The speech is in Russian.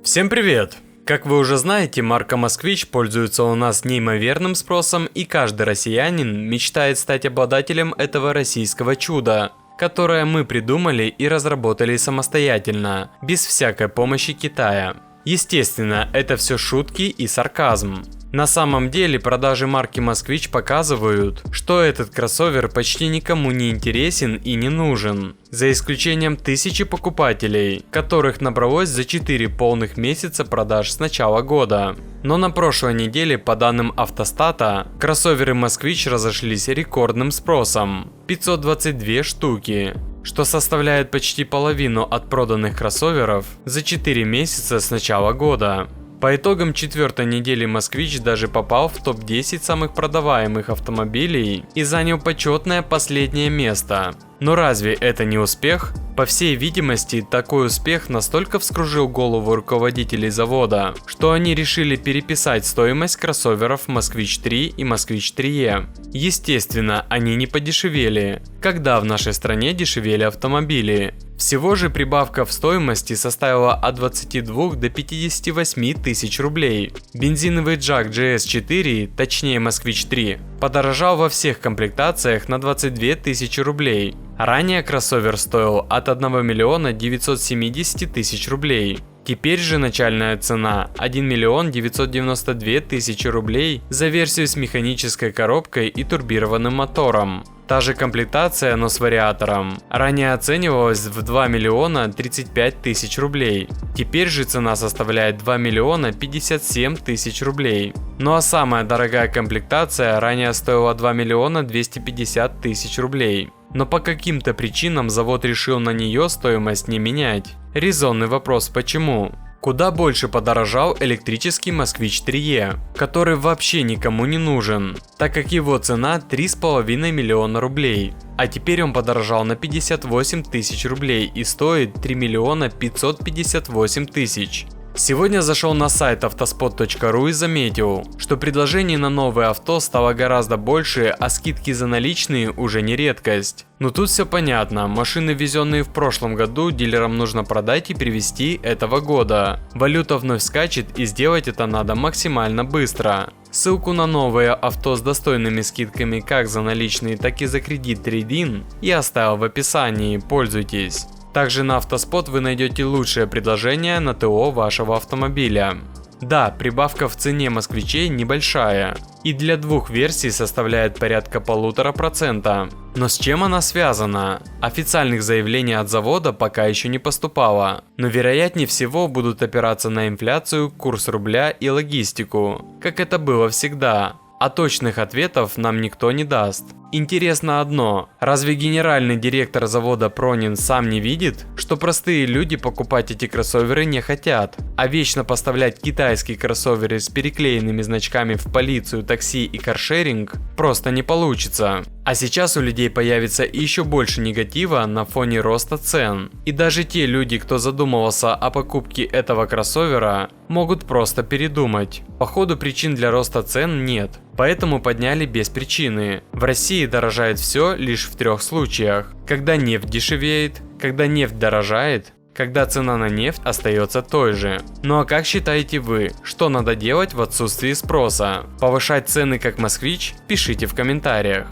Всем привет! Как вы уже знаете, марка «Москвич» пользуется у нас неимоверным спросом, и каждый россиянин мечтает стать обладателем этого российского чуда, которое мы придумали и разработали самостоятельно, без всякой помощи Китая. Естественно, это все шутки и сарказм. На самом деле продажи марки «Москвич» показывают, что этот кроссовер почти никому не интересен и не нужен, за исключением тысячи покупателей, которых набралось за 4 полных месяца продаж с начала года. Но на прошлой неделе, по данным Автостата, кроссоверы «Москвич» разошлись рекордным спросом – 522 штуки, что составляет почти половину от проданных кроссоверов за 4 месяца с начала года. По итогам четвертой недели «Москвич» даже попал в топ-10 самых продаваемых автомобилей и занял почетное последнее место. Но разве это не успех? По всей видимости, такой успех настолько вскружил голову руководителей завода, что они решили переписать стоимость кроссоверов «Москвич 3» и «Москвич 3E». Естественно, они не подешевели. Когда в нашей стране дешевели автомобили? Всего же прибавка в стоимости составила от 22 до 58 тысяч рублей. Бензиновый Jack GS4, точнее Москвич 3, подорожал во всех комплектациях на 22 тысячи рублей. Ранее кроссовер стоил от 1 миллиона 970 тысяч рублей. Теперь же начальная цена 1 миллион 992 тысячи рублей за версию с механической коробкой и турбированным мотором. Та же комплектация, но с вариатором, ранее оценивалась в 2 миллиона 35 тысяч рублей. Теперь же цена составляет 2 миллиона 57 тысяч рублей. Ну а самая дорогая комплектация ранее стоила 2 миллиона 250 тысяч рублей. Но по каким-то причинам завод решил на нее стоимость не менять. Резонный вопрос: почему? Куда больше подорожал электрический Москвич 3E, который вообще никому не нужен, так как его цена 3,5 миллиона рублей. А теперь он подорожал на 58 тысяч рублей и стоит 3 миллиона 558 тысяч. Сегодня зашел на сайт autospot.ru и заметил, что предложений на новые авто стало гораздо больше, а скидки за наличные уже не редкость. Но тут все понятно, машины, везенные в прошлом году, дилерам нужно продать и привезти этого года. Валюта вновь скачет, и сделать это надо максимально быстро. Ссылку на новые авто с достойными скидками как за наличные, так и за кредит Trade-in я оставил в описании, пользуйтесь. Также на Автоспот вы найдете лучшее предложение на ТО вашего автомобиля. Да, прибавка в цене москвичей небольшая, и для двух версий составляет порядка 1,5%. Но с чем она связана? Официальных заявлений от завода пока еще не поступало, но вероятнее всего будут опираться на инфляцию, курс рубля и логистику, как это было всегда. А точных ответов нам никто не даст. Интересно одно: разве генеральный директор завода Пронин сам не видит, что простые люди покупать эти кроссоверы не хотят, а вечно поставлять китайские кроссоверы с переклеенными значками в полицию, такси и каршеринг просто не получится? А сейчас у людей появится еще больше негатива на фоне роста цен. И даже те люди, кто задумывался о покупке этого кроссовера, могут просто передумать. Походу, причин для роста цен нет, поэтому подняли без причины. В России дорожает все лишь в 3 случаях: когда нефть дешевеет, когда нефть дорожает, когда цена на нефть остается той же. Ну а как считаете вы, что надо делать в отсутствии спроса? Повышать цены как Москвич? Пишите в комментариях.